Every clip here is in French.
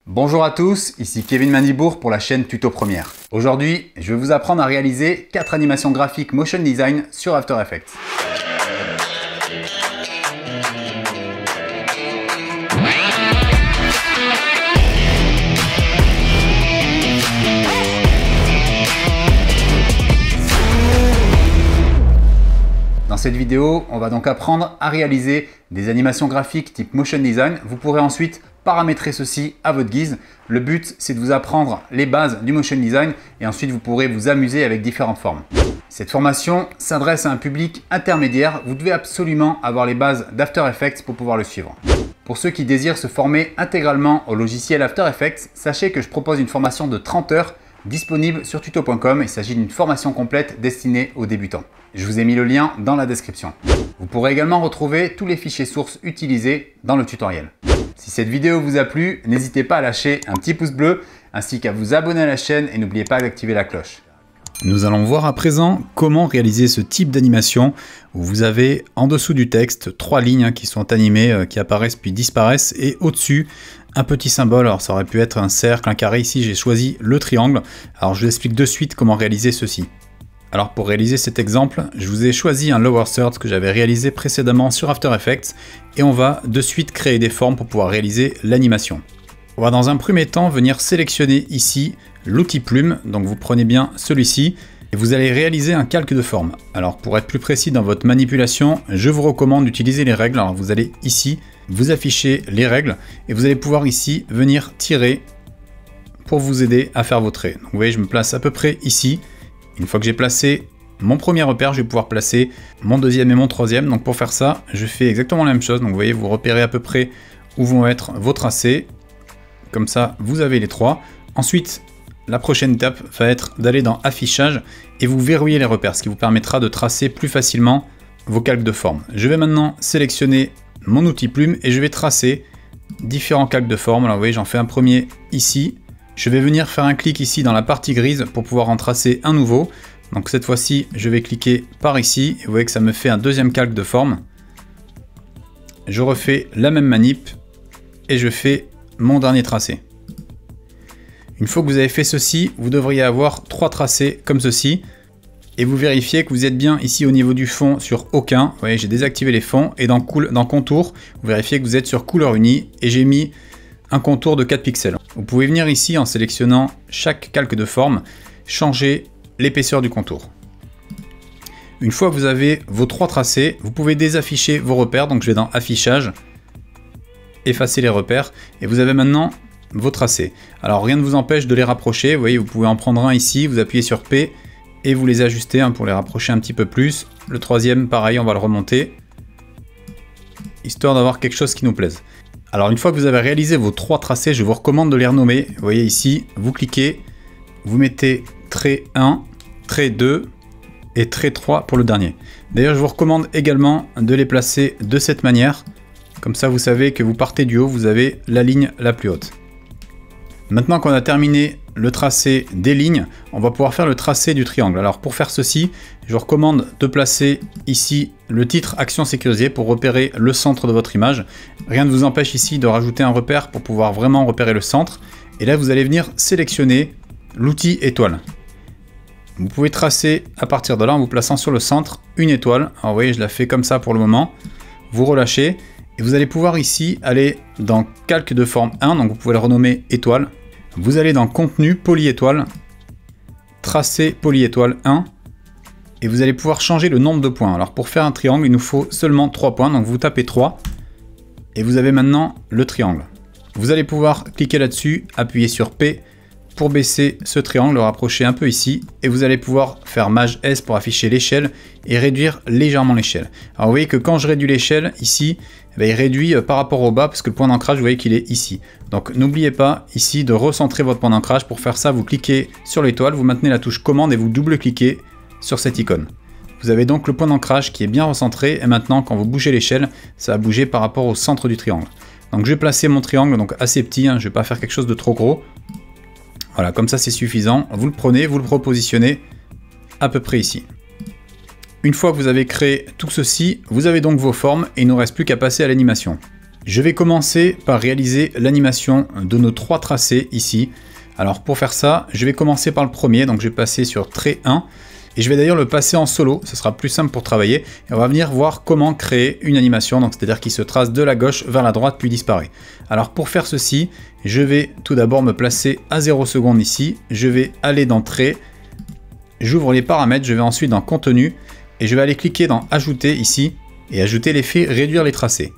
Bonjour à tous, ici Kevin Manibourg pour la chaîne Tuto Première. Aujourd'hui, je vais vous apprendre à réaliser 4 animations graphiques motion design sur After Effects. Dans cette vidéo, on va donc apprendre à réaliser des animations graphiques type motion design. Vous pourrez ensuite paramétrer ceci à votre guise. Le but, c'est de vous apprendre les bases du motion design et ensuite vous pourrez vous amuser avec différentes formes. Cette formation s'adresse à un public intermédiaire. Vous devez absolument avoir les bases d'After Effects pour pouvoir le suivre. Pour ceux qui désirent se former intégralement au logiciel After Effects, sachez que je propose une formation de 30 heures disponible sur tuto.com. Il s'agit d'une formation complète destinée aux débutants. Je vous ai mis le lien dans la description. Vous pourrez également retrouver tous les fichiers sources utilisés dans le tutoriel. Si cette vidéo vous a plu, n'hésitez pas à lâcher un petit pouce bleu ainsi qu'à vous abonner à la chaîne et n'oubliez pas d'activer la cloche. Nous allons voir à présent comment réaliser ce type d'animation où vous avez en dessous du texte 3 lignes qui sont animées, qui apparaissent puis disparaissent et au-dessus un petit symbole. Alors ça aurait pu être un cercle, un carré, ici j'ai choisi le triangle. Alors je vous explique de suite comment réaliser ceci. Alors pour réaliser cet exemple, je vous ai choisi un lower third que j'avais réalisé précédemment sur After Effects et on va de suite créer des formes pour pouvoir réaliser l'animation. On va dans un premier temps venir sélectionner ici l'outil plume, donc vous prenez bien celui-ci et vous allez réaliser un calque de forme. Alors pour être plus précis dans votre manipulation, je vous recommande d'utiliser les règles. Alors vous allez ici vous afficher les règles et vous allez pouvoir ici venir tirer pour vous aider à faire vos traits. Donc vous voyez, je me place à peu près ici. Une fois que j'ai placé mon premier repère, je vais pouvoir placer mon deuxième et mon troisième. Donc pour faire ça, je fais exactement la même chose. Donc vous voyez, vous repérez à peu près où vont être vos tracés. Comme ça, vous avez les 3. Ensuite, la prochaine étape va être d'aller dans affichage et vous verrouillez les repères, ce qui vous permettra de tracer plus facilement vos calques de forme. Je vais maintenant sélectionner mon outil plume et je vais tracer différents calques de forme. Alors vous voyez, j'en fais un premier ici. Je vais venir faire un clic ici dans la partie grise pour pouvoir en tracer un nouveau. Donc cette fois-ci, je vais cliquer par ici et vous voyez que ça me fait un deuxième calque de forme. Je refais la même manip et je fais mon dernier tracé. Une fois que vous avez fait ceci, vous devriez avoir 3 tracés comme ceci. Et vous vérifiez que vous êtes bien ici au niveau du fond sur aucun. Vous voyez, j'ai désactivé les fonds. Et dans contour, vous vérifiez que vous êtes sur couleur unie. Et j'ai mis un contour de 4 pixels. Vous pouvez venir ici en sélectionnant chaque calque de forme, changer l'épaisseur du contour. Une fois que vous avez vos 3 tracés, vous pouvez désafficher vos repères. Donc je vais dans affichage, effacer les repères. Et vous avez maintenant vos tracés. Alors rien ne vous empêche de les rapprocher. Vous voyez, vous pouvez en prendre un ici, vous appuyez sur P et vous les ajustez pour les rapprocher un petit peu plus. Le troisième, pareil, on va le remonter, histoire d'avoir quelque chose qui nous plaise. Alors une fois que vous avez réalisé vos 3 tracés, je vous recommande de les renommer. Vous voyez ici, vous cliquez, vous mettez trait 1, trait 2 et trait 3 pour le dernier. D'ailleurs, je vous recommande également de les placer de cette manière. Comme ça, vous savez que vous partez du haut, vous avez la ligne la plus haute. Maintenant qu'on a terminé le tracé des lignes, on va pouvoir faire le tracé du triangle. Alors pour faire ceci, je vous recommande de placer ici le titre Action sécurisée pour repérer le centre de votre image. Rien ne vous empêche ici de rajouter un repère pour pouvoir vraiment repérer le centre. Et là, vous allez venir sélectionner l'outil étoile. Vous pouvez tracer à partir de là en vous plaçant sur le centre une étoile. Alors vous voyez, je la fais comme ça pour le moment. Vous relâchez. Et vous allez pouvoir ici aller dans calque de forme 1, donc vous pouvez le renommer étoile. Vous allez dans contenu polyétoile, tracer polyétoile 1, et vous allez pouvoir changer le nombre de points. Alors pour faire un triangle, il nous faut seulement 3 points, donc vous tapez 3, et vous avez maintenant le triangle. Vous allez pouvoir cliquer là-dessus, appuyer sur P pour baisser ce triangle, le rapprocher un peu ici, et vous allez pouvoir faire Maj S pour afficher l'échelle et réduire légèrement l'échelle. Alors vous voyez que quand je réduis l'échelle ici, il réduit par rapport au bas parce que le point d'ancrage, vous voyez qu'il est ici. Donc n'oubliez pas ici de recentrer votre point d'ancrage. Pour faire ça, vous cliquez sur l'étoile, vous maintenez la touche commande et vous double-cliquez sur cette icône. Vous avez donc le point d'ancrage qui est bien recentré et maintenant quand vous bougez l'échelle, ça va bouger par rapport au centre du triangle. Donc je vais placer mon triangle donc assez petit, je ne vais pas faire quelque chose de trop gros. Voilà, comme ça c'est suffisant. Vous le prenez, vous le repositionnez à peu près ici. Une fois que vous avez créé tout ceci, vous avez donc vos formes et il ne nous reste plus qu'à passer à l'animation. Je vais commencer par réaliser l'animation de nos 3 tracés ici. Alors pour faire ça, je vais commencer par le premier, donc je vais passer sur trait 1. Et je vais d'ailleurs le passer en solo, ce sera plus simple pour travailler. Et on va venir voir comment créer une animation, donc c'est-à-dire qu'il se trace de la gauche vers la droite puis disparaît. Alors pour faire ceci, je vais tout d'abord me placer à 0 secondes ici. Je vais aller dans trait, j'ouvre les paramètres, je vais ensuite dans contenu et je vais aller cliquer dans ajouter ici et ajouter l'effet réduire les tracés.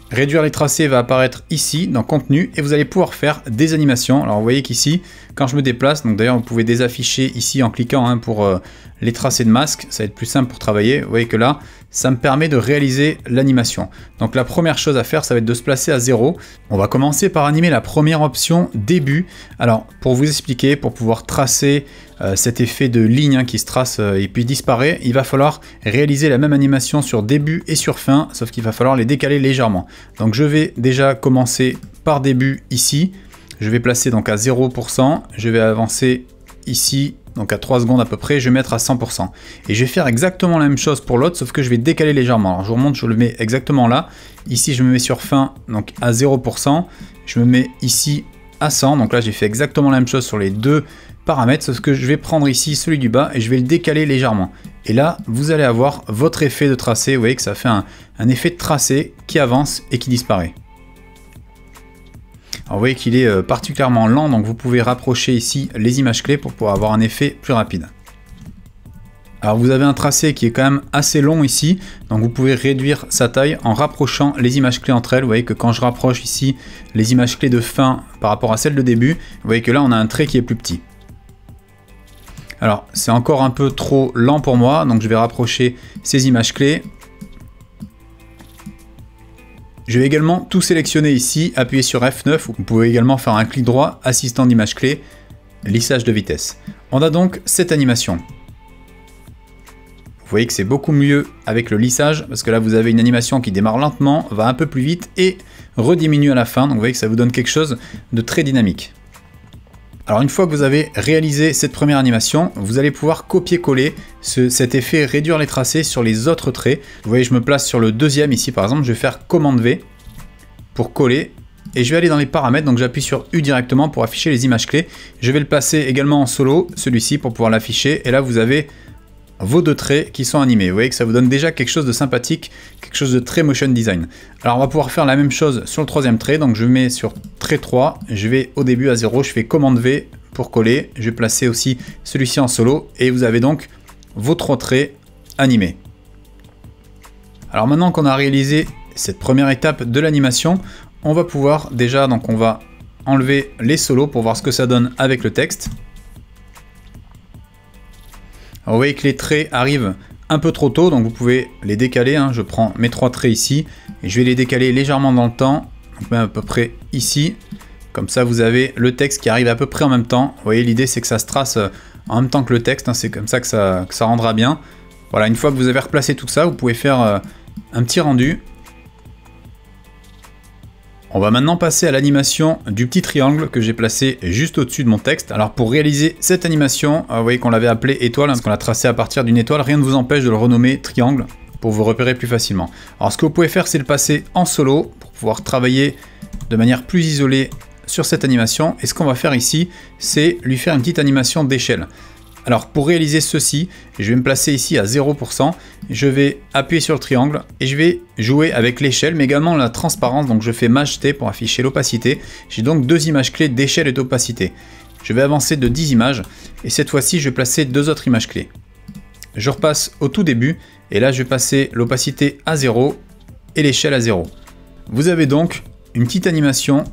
Réduire les tracés va apparaître ici dans contenu et vous allez pouvoir faire des animations. Alors vous voyez qu'ici, quand je me déplace, donc d'ailleurs vous pouvez désafficher ici en cliquant pour les tracés de masque, ça va être plus simple pour travailler. Vous voyez que là, ça me permet de réaliser l'animation. Donc la première chose à faire, ça va être de se placer à 0. On va commencer par animer la première option début. Alors pour vous expliquer, pour pouvoir tracer cet effet de ligne qui se trace et puis disparaît, il va falloir réaliser la même animation sur début et sur fin, sauf qu'il va falloir les décaler légèrement. Donc je vais déjà commencer par début ici, je vais placer donc à 0%, je vais avancer ici, donc à 3 secondes à peu près, je vais mettre à 100%. Et je vais faire exactement la même chose pour l'autre, sauf que je vais décaler légèrement. Alors je vous remontre, je le mets exactement là, ici je me mets sur fin, donc à 0%, je me mets ici à 100, donc là j'ai fait exactement la même chose sur les deux paramètres, sauf que je vais prendre ici celui du bas et je vais le décaler légèrement. Et là, vous allez avoir votre effet de tracé. Vous voyez que ça fait un effet de tracé qui avance et qui disparaît. Alors vous voyez qu'il est particulièrement lent, donc vous pouvez rapprocher ici les images clés pour pouvoir avoir un effet plus rapide. Alors vous avez un tracé qui est quand même assez long ici, donc vous pouvez réduire sa taille en rapprochant les images clés entre elles. Vous voyez que quand je rapproche ici les images clés de fin par rapport à celles de début, vous voyez que là on a un trait qui est plus petit. Alors c'est encore un peu trop lent pour moi, donc je vais rapprocher ces images clés. Je vais également tout sélectionner ici, appuyer sur F9, vous pouvez également faire un clic droit, assistant d'image clé, lissage de vitesse. On a donc cette animation. Vous voyez que c'est beaucoup mieux avec le lissage, parce que là vous avez une animation qui démarre lentement, va un peu plus vite et rediminue à la fin, donc vous voyez que ça vous donne quelque chose de très dynamique. Alors une fois que vous avez réalisé cette première animation, vous allez pouvoir copier-coller cet effet réduire les tracés sur les autres traits. Vous voyez, je me place sur le deuxième ici par exemple, je vais faire commande V pour coller et je vais aller dans les paramètres, donc j'appuie sur U directement pour afficher les images clés. Je vais le placer également en solo, celui-ci pour pouvoir l'afficher et là vous avez vos deux traits qui sont animés. Vous voyez que ça vous donne déjà quelque chose de sympathique, quelque chose de très motion design. Alors on va pouvoir faire la même chose sur le troisième trait, donc je mets sur trait 3, je vais au début à 0, je fais commande V pour coller, je vais placer aussi celui-ci en solo et vous avez donc vos 3 traits animés. Alors maintenant qu'on a réalisé cette première étape de l'animation, on va pouvoir déjà, donc on va enlever les solos pour voir ce que ça donne avec le texte. Alors vous voyez que les traits arrivent un peu trop tôt, donc vous pouvez les décaler. Je prends mes 3 traits ici et je vais les décaler légèrement dans le temps, donc même à peu près ici. Comme ça, vous avez le texte qui arrive à peu près en même temps. Vous voyez, l'idée c'est que ça se trace en même temps que le texte. C'est comme ça que ça rendra bien. Voilà, une fois que vous avez replacé tout ça, vous pouvez faire un petit rendu. On va maintenant passer à l'animation du petit triangle que j'ai placé juste au-dessus de mon texte. Alors pour réaliser cette animation, vous voyez qu'on l'avait appelé étoile, parce qu'on l'a tracé à partir d'une étoile, rien ne vous empêche de le renommer triangle pour vous repérer plus facilement. Alors ce que vous pouvez faire, c'est le passer en solo pour pouvoir travailler de manière plus isolée sur cette animation. Et ce qu'on va faire ici, c'est lui faire une petite animation d'échelle. Alors pour réaliser ceci, je vais me placer ici à 0%, je vais appuyer sur le triangle et je vais jouer avec l'échelle mais également la transparence, donc je fais Maj T pour afficher l'opacité. J'ai donc 2 images clés d'échelle et d'opacité. Je vais avancer de 10 images et cette fois-ci je vais placer 2 autres images clés. Je repasse au tout début et là je vais passer l'opacité à 0 et l'échelle à 0. Vous avez donc une petite animation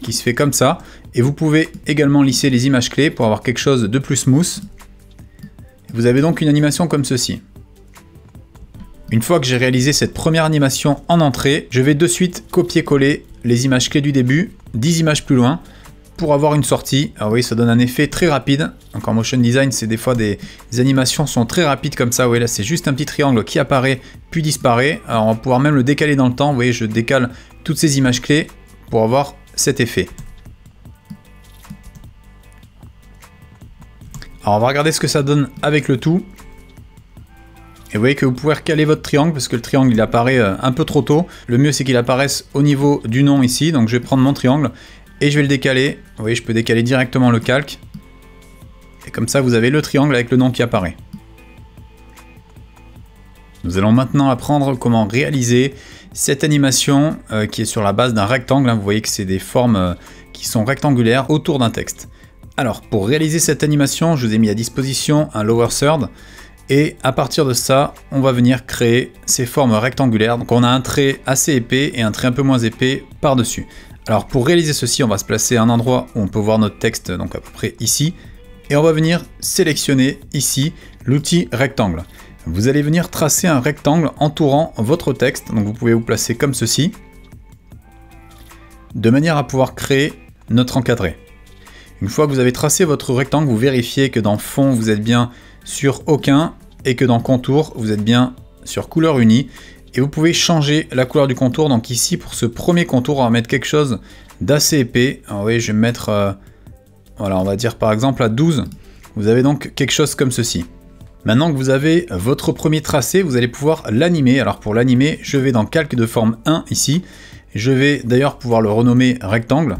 qui se fait comme ça et vous pouvez également lisser les images clés pour avoir quelque chose de plus smooth. Vous avez donc une animation comme ceci. Une fois que j'ai réalisé cette première animation en entrée, je vais de suite copier-coller les images clés du début, 10 images plus loin, pour avoir une sortie. Alors oui, ça donne un effet très rapide. Donc en motion design, c'est des fois des animations sont très rapides comme ça. Vous voyez là, c'est juste un petit triangle qui apparaît puis disparaît. Alors on va pouvoir même le décaler dans le temps. Vous voyez, je décale toutes ces images clés pour avoir cet effet. Alors on va regarder ce que ça donne avec le tout. Et vous voyez que vous pouvez recaler votre triangle parce que le triangle il apparaît un peu trop tôt. Le mieux c'est qu'il apparaisse au niveau du nom ici. Donc je vais prendre mon triangle et je vais le décaler. Vous voyez, je peux décaler directement le calque. Et comme ça vous avez le triangle avec le nom qui apparaît. Nous allons maintenant apprendre comment réaliser cette animation qui est sur la base d'un rectangle. Vous voyez que c'est des formes qui sont rectangulaires autour d'un texte. Alors pour réaliser cette animation, je vous ai mis à disposition un lower third. Et à partir de ça, on va venir créer ces formes rectangulaires. Donc on a un trait assez épais et un trait un peu moins épais par-dessus. Alors pour réaliser ceci, on va se placer à un endroit où on peut voir notre texte, donc à peu près ici. Et on va venir sélectionner ici l'outil rectangle. Vous allez venir tracer un rectangle entourant votre texte. Donc vous pouvez vous placer comme ceci, de manière à pouvoir créer notre encadré. Une fois que vous avez tracé votre rectangle, vous vérifiez que dans fond, vous êtes bien sur aucun et que dans contour, vous êtes bien sur couleur unie. Et vous pouvez changer la couleur du contour. Donc ici, pour ce premier contour, on va mettre quelque chose d'assez épais. Alors oui, je vais mettre, voilà, on va dire par exemple à 12. Vous avez donc quelque chose comme ceci. Maintenant que vous avez votre premier tracé, vous allez pouvoir l'animer. Alors pour l'animer, je vais dans calque de forme 1 ici. Je vais d'ailleurs pouvoir le renommer rectangle.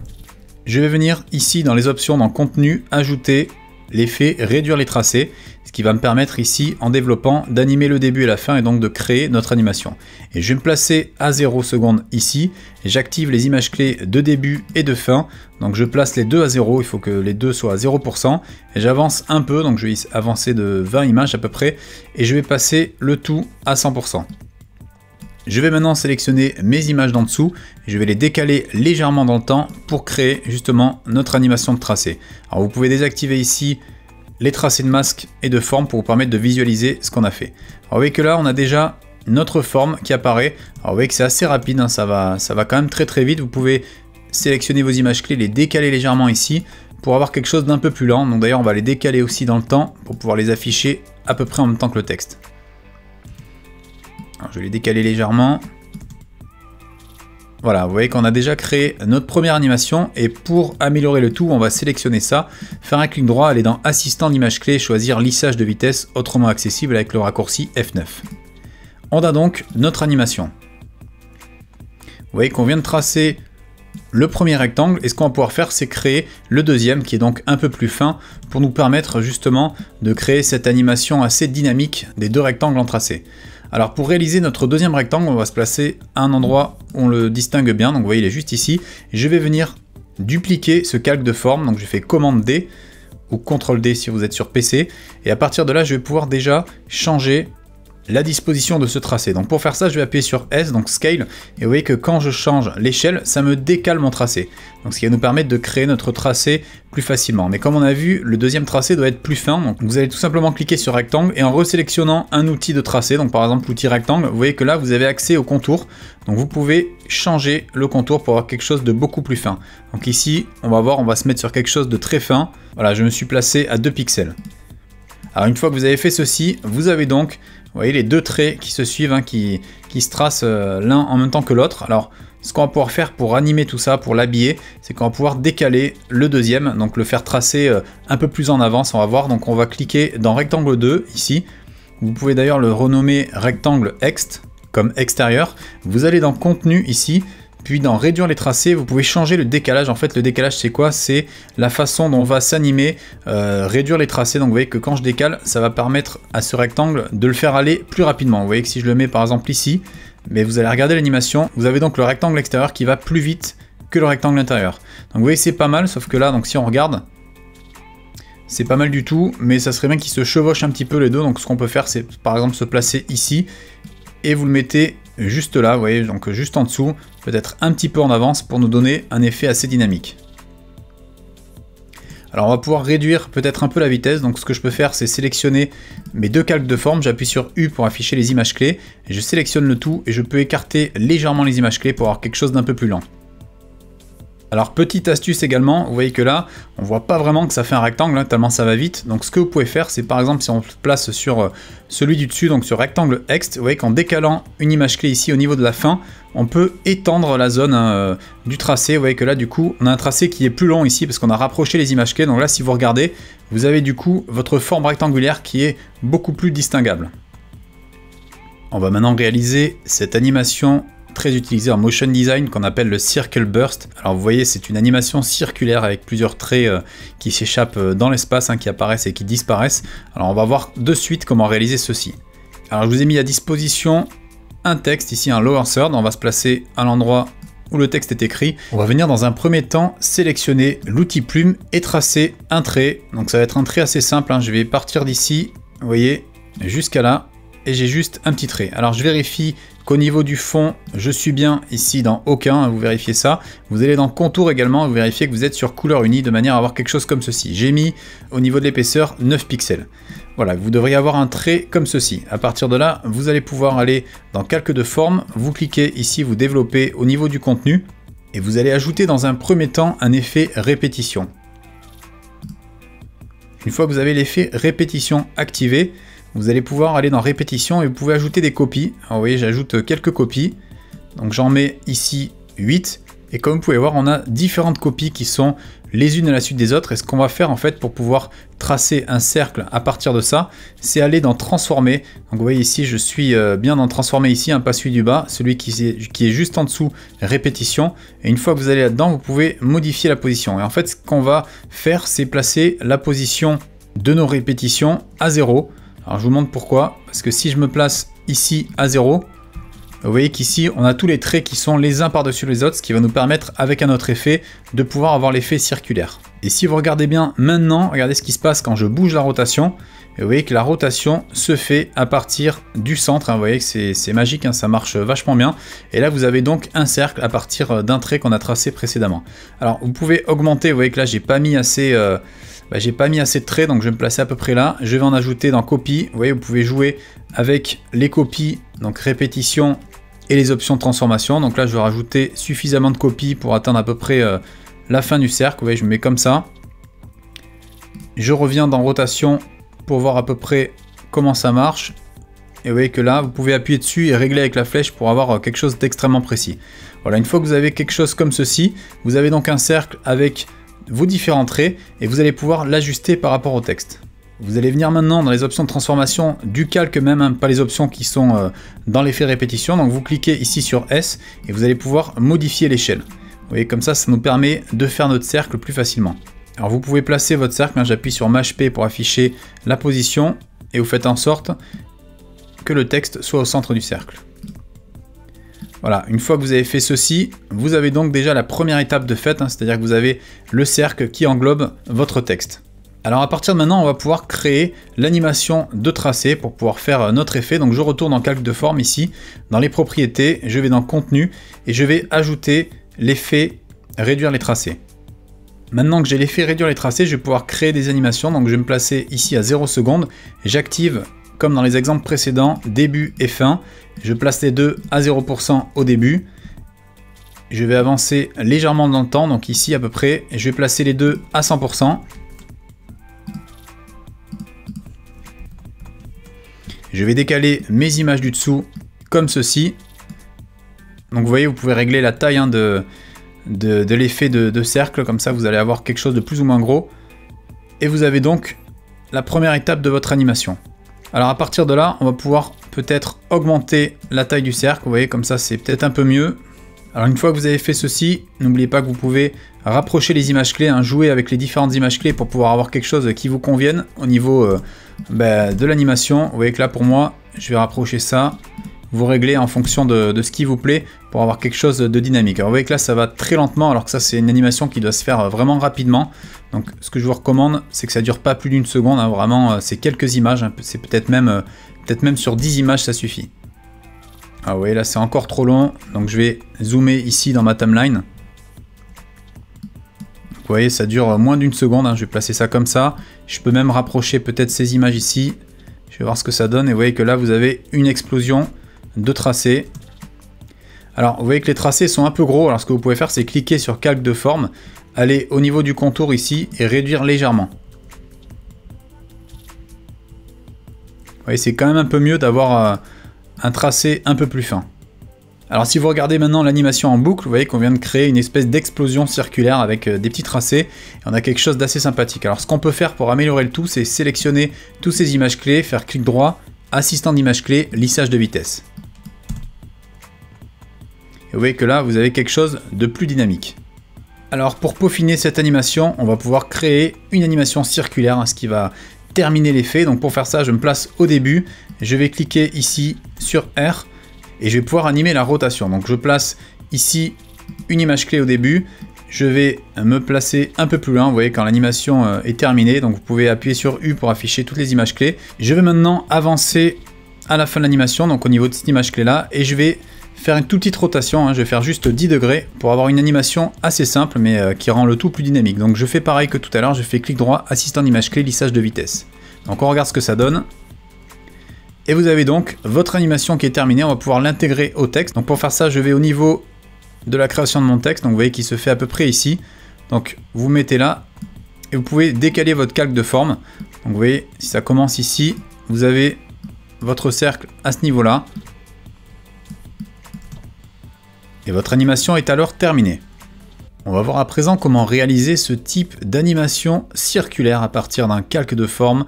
Je vais venir ici dans les options, dans contenu, ajouter l'effet réduire les tracés, ce qui va me permettre ici en développant d'animer le début et la fin et donc de créer notre animation. Et je vais me placer à 0 secondes ici, et j'active les images clés de début et de fin, donc je place les deux à 0, il faut que les deux soient à 0%, et j'avance un peu, donc je vais avancer de 20 images à peu près, et je vais passer le tout à 100%. Je vais maintenant sélectionner mes images d'en dessous, et je vais les décaler légèrement dans le temps pour créer justement notre animation de tracé. Alors vous pouvez désactiver ici les tracés de masque et de forme pour vous permettre de visualiser ce qu'on a fait. Alors vous voyez que là on a déjà notre forme qui apparaît. Alors vous voyez que c'est assez rapide, hein, ça va quand même très vite. Vous pouvez sélectionner vos images clés, les décaler légèrement ici pour avoir quelque chose d'un peu plus lent. Donc d'ailleurs on va les décaler aussi dans le temps pour pouvoir les afficher à peu près en même temps que le texte. Alors, je vais les décaler légèrement. Voilà, vous voyez qu'on a déjà créé notre première animation et pour améliorer le tout, on va sélectionner ça, faire un clic droit, aller dans Assistant d'image clé, choisir lissage de vitesse autrement accessible avec le raccourci F9. On a donc notre animation. Vous voyez qu'on vient de tracer le premier rectangle et ce qu'on va pouvoir faire, c'est créer le deuxième qui est donc un peu plus fin pour nous permettre justement de créer cette animation assez dynamique des deux rectangles en tracé. Alors pour réaliser notre deuxième rectangle, on va se placer à un endroit où on le distingue bien, donc vous voyez il est juste ici. Je vais venir dupliquer ce calque de forme, donc je fais commande D ou CTRL D si vous êtes sur PC, et à partir de là je vais pouvoir déjà changer la disposition de ce tracé. Donc pour faire ça, je vais appuyer sur S, donc Scale, et vous voyez que quand je change l'échelle, ça me décale mon tracé. Donc ce qui va nous permettre de créer notre tracé plus facilement. Mais comme on a vu, le deuxième tracé doit être plus fin, donc vous allez tout simplement cliquer sur rectangle et en resélectionnant un outil de tracé, donc par exemple l'outil rectangle, vous voyez que là vous avez accès au contour. Donc vous pouvez changer le contour pour avoir quelque chose de beaucoup plus fin. Donc ici, on va voir, on va se mettre sur quelque chose de très fin. Voilà, je me suis placé à 2 pixels. Alors une fois que vous avez fait ceci, vous avez donc, vous voyez les deux traits qui se suivent, hein, qui se tracent l'un en même temps que l'autre. Alors ce qu'on va pouvoir faire pour animer tout ça, pour l'habiller, c'est qu'on va pouvoir décaler le deuxième, donc le faire tracer un peu plus en avance, on va voir. Donc on va cliquer dans rectangle 2 ici. Vous pouvez d'ailleurs le renommer rectangle ext, comme extérieur. Vous allez dans contenu ici. Puis dans réduire les tracés, vous pouvez changer le décalage. En fait, le décalage, c'est quoi? C'est la façon dont on va s'animer, réduire les tracés. Donc vous voyez que quand je décale, ça va permettre à ce rectangle de le faire aller plus rapidement. Vous voyez que si je le mets par exemple ici, mais vous allez regarder l'animation, vous avez donc le rectangle extérieur qui va plus vite que le rectangle intérieur. Donc vous voyez c'est pas mal, sauf que là, donc si on regarde, c'est pas mal du tout, mais ça serait bien qu'ils se chevauchent un petit peu les deux. Donc ce qu'on peut faire, c'est par exemple se placer ici, et vous le mettez juste là, vous voyez, donc juste en dessous, peut-être un petit peu en avance pour nous donner un effet assez dynamique. Alors on va pouvoir réduire peut-être un peu la vitesse, donc ce que je peux faire c'est sélectionner mes deux calques de forme, j'appuie sur U pour afficher les images clés, et je sélectionne le tout et je peux écarter légèrement les images clés pour avoir quelque chose d'un peu plus lent. Alors petite astuce également, vous voyez que là, on voit pas vraiment que ça fait un rectangle, hein, tellement ça va vite. Donc ce que vous pouvez faire, c'est par exemple si on se place sur celui du dessus, donc sur rectangle ext, vous voyez qu'en décalant une image clé ici au niveau de la fin, on peut étendre la zone du tracé. Vous voyez que là du coup, on a un tracé qui est plus long ici parce qu'on a rapproché les images clés. Donc là, si vous regardez, vous avez du coup votre forme rectangulaire qui est beaucoup plus distinguable. On va maintenant réaliser cette animation très utilisée en motion design qu'on appelle le Circle Burst. Alors vous voyez, c'est une animation circulaire avec plusieurs traits qui s'échappent dans l'espace, qui apparaissent et qui disparaissent. Alors on va voir de suite comment réaliser ceci. Alors je vous ai mis à disposition un texte, ici un lower third. On va se placer à l'endroit où le texte est écrit. On va venir dans un premier temps sélectionner l'outil plume et tracer un trait. Donc ça va être un trait assez simple, Je vais partir d'ici, vous voyez, jusqu'à là. Et j'ai juste un petit trait. Alors je vérifie qu'au niveau du fond, je suis bien ici dans aucun, vous vérifiez ça. Vous allez dans contour également, vous vérifiez que vous êtes sur couleur unie de manière à avoir quelque chose comme ceci. J'ai mis au niveau de l'épaisseur 9 pixels. Voilà, vous devriez avoir un trait comme ceci. À partir de là, vous allez pouvoir aller dans calque de forme, vous cliquez ici, vous développez au niveau du contenu et vous allez ajouter dans un premier temps un effet répétition. Une fois que vous avez l'effet répétition activé, vous allez pouvoir aller dans répétition et vous pouvez ajouter des copies. Alors vous voyez, j'ajoute quelques copies. Donc j'en mets ici 8. Et comme vous pouvez voir, on a différentes copies qui sont les unes à la suite des autres. Et ce qu'on va faire en fait pour pouvoir tracer un cercle à partir de ça, c'est aller dans transformer. Donc vous voyez ici, je suis bien dans transformer ici, pas celui du bas, celui qui est juste en dessous, répétition. Et une fois que vous allez là-dedans, vous pouvez modifier la position. Et en fait, ce qu'on va faire, c'est placer la position de nos répétitions à 0. Alors je vous montre pourquoi, parce que si je me place ici à 0, vous voyez qu'ici on a tous les traits qui sont les uns par-dessus les autres, ce qui va nous permettre avec un autre effet de pouvoir avoir l'effet circulaire. Et si vous regardez bien maintenant, regardez ce qui se passe quand je bouge la rotation, et vous voyez que la rotation se fait à partir du centre, vous voyez que c'est magique, ça marche vachement bien. Et là vous avez donc un cercle à partir d'un trait qu'on a tracé précédemment. Alors vous pouvez augmenter, vous voyez que là j'ai pas mis assez... j'ai pas mis assez de traits, donc je vais me placer à peu près là. Je vais en ajouter dans copie. Vous voyez, vous pouvez jouer avec les copies, donc répétition et les options de transformation. Donc là, je vais rajouter suffisamment de copies pour atteindre à peu près la fin du cercle. Vous voyez, je mets comme ça. Je reviens dans rotation pour voir à peu près comment ça marche. Et vous voyez que là, vous pouvez appuyer dessus et régler avec la flèche pour avoir quelque chose d'extrêmement précis. Voilà, une fois que vous avez quelque chose comme ceci, vous avez donc un cercle avec vos différents traits et vous allez pouvoir l'ajuster par rapport au texte. Vous allez venir maintenant dans les options de transformation du calque même, pas les options qui sont dans l'effet répétition. Donc vous cliquez ici sur S et vous allez pouvoir modifier l'échelle. Vous voyez, comme ça nous permet de faire notre cercle plus facilement. Alors vous pouvez placer votre cercle, j'appuie sur Maj P pour afficher la position et vous faites en sorte que le texte soit au centre du cercle. Voilà, une fois que vous avez fait ceci, vous avez donc déjà la première étape de fait, c'est-à-dire que vous avez le cercle qui englobe votre texte. Alors à partir de maintenant, on va pouvoir créer l'animation de tracé pour pouvoir faire notre effet. Donc je retourne en calque de forme ici, dans les propriétés, je vais dans contenu et je vais ajouter l'effet réduire les tracés. Maintenant que j'ai l'effet réduire les tracés, je vais pouvoir créer des animations. Donc je vais me placer ici à 0 secondes, j'active comme dans les exemples précédents, début et fin. Je place les deux à 0% au début. Je vais avancer légèrement dans le temps, donc ici à peu près. Je vais placer les deux à 100%. Je vais décaler mes images du dessous comme ceci. Donc vous voyez, vous pouvez régler la taille de l'effet de cercle. Comme ça, vous allez avoir quelque chose de plus ou moins gros. Et vous avez donc la première étape de votre animation. Alors à partir de là, on va pouvoir peut-être augmenter la taille du cercle. Vous voyez, comme ça, c'est peut-être un peu mieux. Alors une fois que vous avez fait ceci, n'oubliez pas que vous pouvez rapprocher les images clés, jouer avec les différentes images clés pour pouvoir avoir quelque chose qui vous convienne au niveau de l'animation. Vous voyez que là, pour moi, je vais rapprocher ça. Vous réglez en fonction de ce qui vous plaît pour avoir quelque chose de dynamique. Alors vous voyez que là, ça va très lentement, alors que ça, c'est une animation qui doit se faire vraiment rapidement. Donc ce que je vous recommande, c'est que ça ne dure pas plus d'une seconde. Vraiment, c'est quelques images. C'est peut-être même sur 10 images, ça suffit. Ah oui, là c'est encore trop long, donc je vais zoomer ici dans ma timeline. Vous voyez, ça dure moins d'une seconde, je vais placer ça comme ça. Je peux même rapprocher peut-être ces images ici. Je vais voir ce que ça donne et vous voyez que là vous avez une explosion de tracés. Alors vous voyez que les tracés sont un peu gros, alors ce que vous pouvez faire c'est cliquer sur calque de forme, aller au niveau du contour ici et réduire légèrement. Vous voyez, c'est quand même un peu mieux d'avoir un tracé un peu plus fin. Alors si vous regardez maintenant l'animation en boucle, vous voyez qu'on vient de créer une espèce d'explosion circulaire avec des petits tracés. Et on a quelque chose d'assez sympathique. Alors ce qu'on peut faire pour améliorer le tout, c'est sélectionner toutes ces images clés, faire clic droit assistant d'image clé, lissage de vitesse. Et vous voyez que là, vous avez quelque chose de plus dynamique. Alors pour peaufiner cette animation, on va pouvoir créer une animation circulaire, hein, ce qui va terminer l'effet. Donc pour faire ça, je me place au début, je vais cliquer ici sur R et je vais pouvoir animer la rotation. Donc je place ici une image clé au début, je vais me placer un peu plus loin, vous voyez quand l'animation est terminée, donc vous pouvez appuyer sur U pour afficher toutes les images clés. Je vais maintenant avancer à la fin de l'animation, donc au niveau de cette image clé là, et je vais faire une toute petite rotation, hein, je vais faire juste 10 degrés pour avoir une animation assez simple mais qui rend le tout plus dynamique. Donc je fais pareil que tout à l'heure, je fais clic droit, assistant d'image clé, lissage de vitesse. Donc on regarde ce que ça donne. Et vous avez donc votre animation qui est terminée, on va pouvoir l'intégrer au texte. Donc pour faire ça, je vais au niveau de la création de mon texte, donc vous voyez qu'il se fait à peu près ici. Donc vous mettez là et vous pouvez décaler votre calque de forme. Donc vous voyez, si ça commence ici, vous avez votre cercle à ce niveau-là. Et votre animation est alors terminée. On va voir à présent comment réaliser ce type d'animation circulaire à partir d'un calque de forme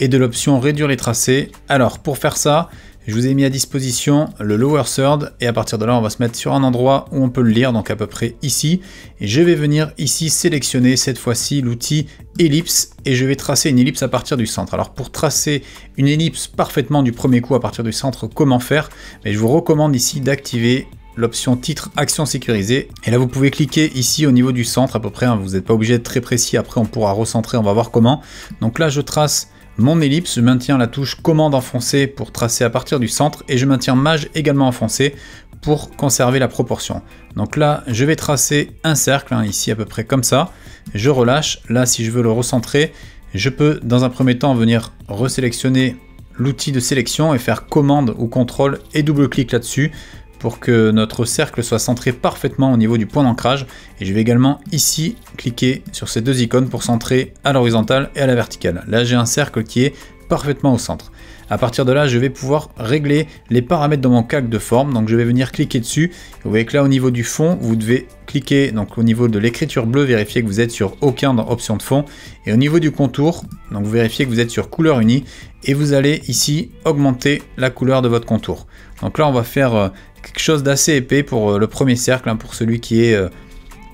et de l'option réduire les tracés. Alors pour faire ça, je vous ai mis à disposition le lower third et à partir de là on va se mettre sur un endroit où on peut le lire, donc à peu près ici. Et je vais venir ici sélectionner cette fois-ci l'outil ellipse et je vais tracer une ellipse à partir du centre. Alors pour tracer une ellipse parfaitement du premier coup à partir du centre, comment faire? Mais je vous recommande ici d'activer l'option titre action sécurisée et là vous pouvez cliquer ici au niveau du centre à peu près, hein, vous n'êtes pas obligé d'être très précis, après on pourra recentrer, on va voir comment. Donc là je trace mon ellipse, je maintiens la touche commande enfoncée pour tracer à partir du centre et je maintiens maj également enfoncé pour conserver la proportion. Donc là je vais tracer un cercle, hein, ici à peu près comme ça, je relâche, là si je veux le recentrer, je peux dans un premier temps venir resélectionner l'outil de sélection et faire commande ou contrôle et double-clic là-dessus pour que notre cercle soit centré parfaitement au niveau du point d'ancrage. Et je vais également ici cliquer sur ces deux icônes pour centrer à l'horizontale et à la verticale. Là j'ai un cercle qui est parfaitement au centre. À partir de là, je vais pouvoir régler les paramètres de mon calque de forme. Donc je vais venir cliquer dessus. Vous voyez que là au niveau du fond, vous devez cliquer donc au niveau de l'écriture bleue, vérifier que vous êtes sur aucun dans option de fond. Et au niveau du contour, donc vous vérifiez que vous êtes sur couleur unie. Et vous allez ici augmenter la couleur de votre contour. Donc là on va faire quelque chose d'assez épais pour le premier cercle, hein, pour celui qui est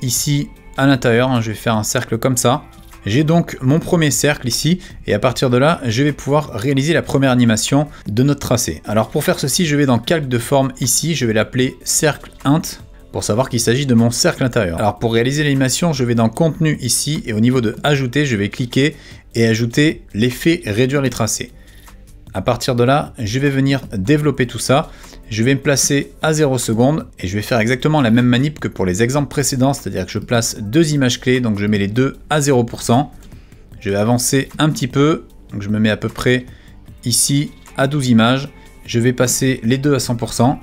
ici à l'intérieur, hein, je vais faire un cercle comme ça. J'ai donc mon premier cercle ici et à partir de là, je vais pouvoir réaliser la première animation de notre tracé. Alors pour faire ceci, je vais dans calque de forme ici, je vais l'appeler cercle int pour savoir qu'il s'agit de mon cercle intérieur. Alors pour réaliser l'animation, je vais dans contenu ici et au niveau de ajouter, je vais cliquer et ajouter l'effet réduire les tracés. À partir de là, je vais venir développer tout ça. Je vais me placer à 0 secondes et je vais faire exactement la même manip que pour les exemples précédents, c'est-à-dire que je place deux images clés, donc je mets les deux à 0%. Je vais avancer un petit peu, donc je me mets à peu près ici à 12 images. Je vais passer les deux à 100%.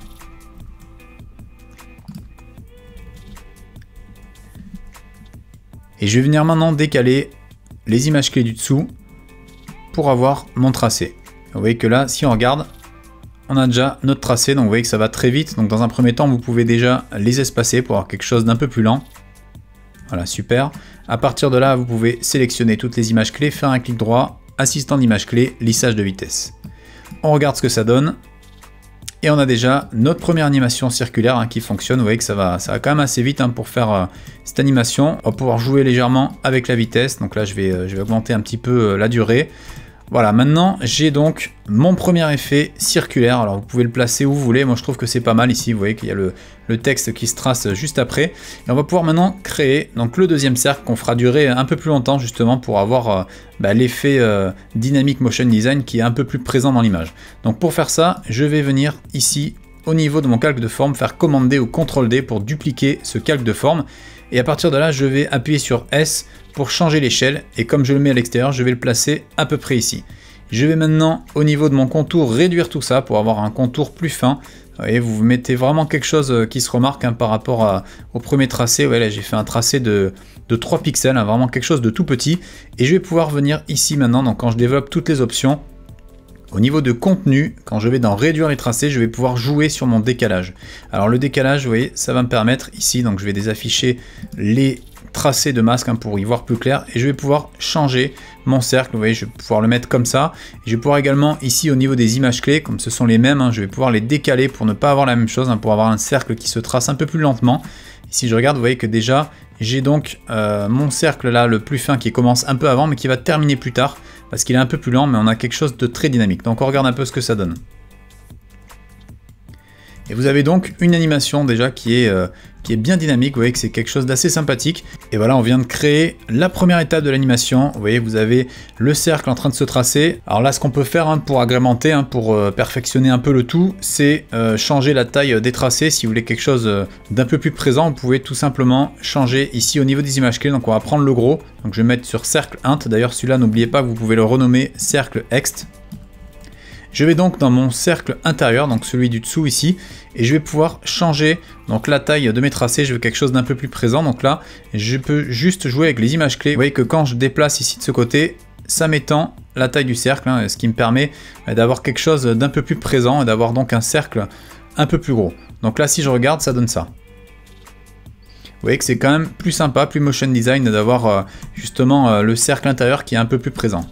Et je vais venir maintenant décaler les images clés du dessous pour avoir mon tracé. Vous voyez que là, si on regarde, on a déjà notre tracé, donc vous voyez que ça va très vite. Donc dans un premier temps, vous pouvez déjà les espacer pour avoir quelque chose d'un peu plus lent. Voilà, super. À partir de là, vous pouvez sélectionner toutes les images clés, faire un clic droit, assistant d'image clé, lissage de vitesse. On regarde ce que ça donne. Et on a déjà notre première animation circulaire, hein, qui fonctionne. Vous voyez que ça va quand même assez vite, hein, pour faire cette animation. On va pouvoir jouer légèrement avec la vitesse. Donc là, je vais augmenter un petit peu la durée. Voilà, maintenant j'ai donc mon premier effet circulaire. Alors vous pouvez le placer où vous voulez, moi je trouve que c'est pas mal ici. Vous voyez qu'il y a le texte qui se trace juste après. Et on va pouvoir maintenant créer donc le deuxième cercle qu'on fera durer un peu plus longtemps justement pour avoir l'effet Dynamic Motion Design qui est un peu plus présent dans l'image. Donc pour faire ça, je vais venir ici au niveau de mon calque de forme, faire Command D ou Ctrl D pour dupliquer ce calque de forme. Et à partir de là, je vais appuyer sur S pour changer l'échelle. Et comme je le mets à l'extérieur, je vais le placer à peu près ici. Je vais maintenant, au niveau de mon contour, réduire tout ça pour avoir un contour plus fin. Vous voyez, vous mettez vraiment quelque chose qui se remarque, hein, par rapport au premier tracé. Ouais, là, j'ai fait un tracé de 3 pixels, hein, vraiment quelque chose de tout petit. Et je vais pouvoir venir ici maintenant, donc quand je développe toutes les options, Au niveau de contenu, quand je vais dans réduire les tracés, je vais pouvoir jouer sur mon décalage. Alors le décalage, vous voyez, ça va me permettre ici, donc je vais désafficher les tracés de masque pour y voir plus clair et je vais pouvoir changer mon cercle. Vous voyez, je vais pouvoir le mettre comme ça. Et je vais pouvoir également ici au niveau des images clés, comme ce sont les mêmes, je vais pouvoir les décaler pour ne pas avoir la même chose, pour avoir un cercle qui se trace un peu plus lentement. Ici je regarde, vous voyez que déjà j'ai donc mon cercle là le plus fin qui commence un peu avant mais qui va terminer plus tard parce qu'il est un peu plus lent, mais on a quelque chose de très dynamique. Donc on regarde un peu ce que ça donne. Et vous avez donc une animation déjà qui est bien dynamique, vous voyez que c'est quelque chose d'assez sympathique. Et voilà, on vient de créer la première étape de l'animation. Vous voyez, vous avez le cercle en train de se tracer. Alors là, ce qu'on peut faire pour agrémenter, pour perfectionner un peu le tout, c'est changer la taille des tracés. Si vous voulez quelque chose d'un peu plus présent, vous pouvez tout simplement changer ici au niveau des images clés. Donc on va prendre le gros. Donc je vais mettre sur cercle int. D'ailleurs, celui-là, n'oubliez pas que vous pouvez le renommer cercle ext. Je vais donc dans mon cercle intérieur, donc celui du dessous ici, et je vais pouvoir changer donc la taille de mes tracés. Je veux quelque chose d'un peu plus présent, donc là je peux juste jouer avec les images clés. Vous voyez que quand je déplace ici de ce côté, ça m'étend la taille du cercle, ce qui me permet d'avoir quelque chose d'un peu plus présent et d'avoir donc un cercle un peu plus gros. Donc là si je regarde, ça donne ça. Vous voyez que c'est quand même plus sympa, plus motion design d'avoir justement le cercle intérieur qui est un peu plus présent.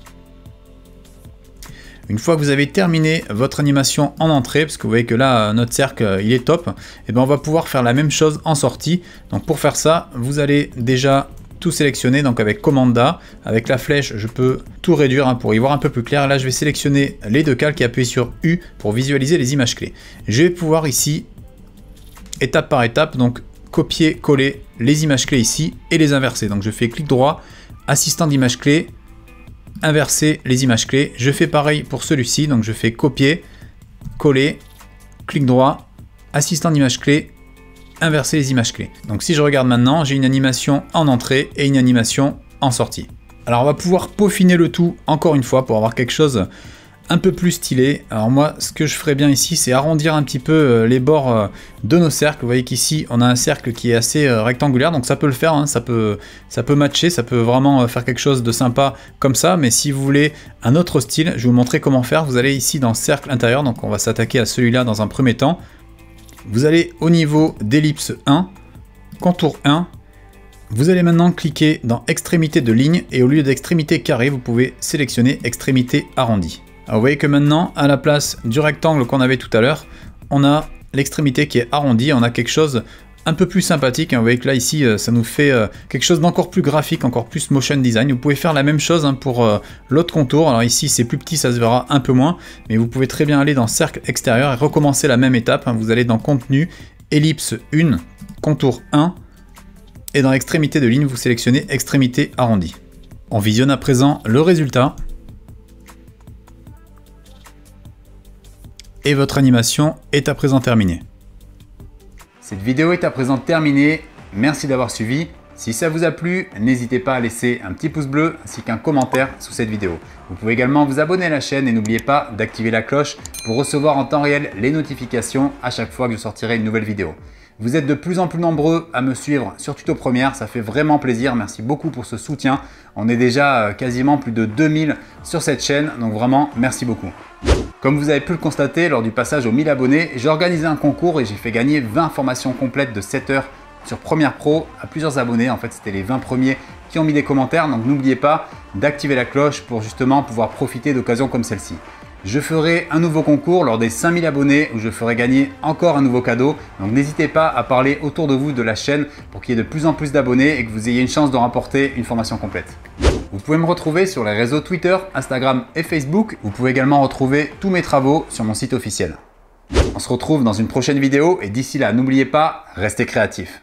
Une fois que vous avez terminé votre animation en entrée, parce que vous voyez que là notre cercle il est top, et bien on va pouvoir faire la même chose en sortie. Donc pour faire ça, vous allez déjà tout sélectionner, donc avec commande A, avec la flèche je peux tout réduire pour y voir un peu plus clair. Là je vais sélectionner les deux calques et appuyer sur U pour visualiser les images clés. Je vais pouvoir ici, étape par étape, donc copier, coller les images clés ici et les inverser. Donc je fais clic droit, assistant d'image clé, inverser les images clés. Je fais pareil pour celui-ci, donc je fais copier, coller, clic droit, assistant d'image clé, inverser les images clés. Donc si je regarde maintenant, j'ai une animation en entrée et une animation en sortie. Alors on va pouvoir peaufiner le tout encore une fois pour avoir quelque chose un peu plus stylé. Alors moi ce que je ferais bien ici c'est arrondir un petit peu les bords de nos cercles. Vous voyez qu'ici on a un cercle qui est assez rectangulaire, donc ça peut le faire, ça peut matcher, ça peut vraiment faire quelque chose de sympa comme ça. Mais si vous voulez un autre style, je vais vous montrer comment faire. Vous allez ici dans cercle intérieur, donc on va s'attaquer à celui-là dans un premier temps. Vous allez au niveau d'ellipse 1, contour 1. Vous allez maintenant cliquer dans extrémité de ligne et au lieu d'extrémité carrée, vous pouvez sélectionner extrémité arrondie. Alors vous voyez que maintenant, à la place du rectangle qu'on avait tout à l'heure, on a l'extrémité qui est arrondie, on a quelque chose un peu plus sympathique. Vous voyez que là, ici, ça nous fait quelque chose d'encore plus graphique, encore plus motion design. Vous pouvez faire la même chose pour l'autre contour. Alors ici, c'est plus petit, ça se verra un peu moins, mais vous pouvez très bien aller dans cercle extérieur et recommencer la même étape. Vous allez dans contenu, ellipse 1, contour 1, et dans extrémité de ligne, vous sélectionnez extrémité arrondie. On visionne à présent le résultat. Et votre animation est à présent terminée. Cette vidéo est à présent terminée. Merci d'avoir suivi. Si ça vous a plu, n'hésitez pas à laisser un petit pouce bleu ainsi qu'un commentaire sous cette vidéo. Vous pouvez également vous abonner à la chaîne et n'oubliez pas d'activer la cloche pour recevoir en temps réel les notifications à chaque fois que je sortirai une nouvelle vidéo. Vous êtes de plus en plus nombreux à me suivre sur Tuto Première, ça fait vraiment plaisir. Merci beaucoup pour ce soutien. On est déjà quasiment plus de 2000 sur cette chaîne, donc vraiment merci beaucoup. Comme vous avez pu le constater lors du passage aux 1000 abonnés, j'ai organisé un concours et j'ai fait gagner 20 formations complètes de 7 heures sur Premiere Pro à plusieurs abonnés. En fait, c'était les 20 premiers qui ont mis des commentaires, donc n'oubliez pas d'activer la cloche pour justement pouvoir profiter d'occasions comme celle-ci. Je ferai un nouveau concours lors des 5000 abonnés où je ferai gagner encore un nouveau cadeau. Donc n'hésitez pas à parler autour de vous de la chaîne pour qu'il y ait de plus en plus d'abonnés et que vous ayez une chance de remporter une formation complète. Vous pouvez me retrouver sur les réseaux Twitter, Instagram et Facebook. Vous pouvez également retrouver tous mes travaux sur mon site officiel. On se retrouve dans une prochaine vidéo et d'ici là, n'oubliez pas, restez créatifs.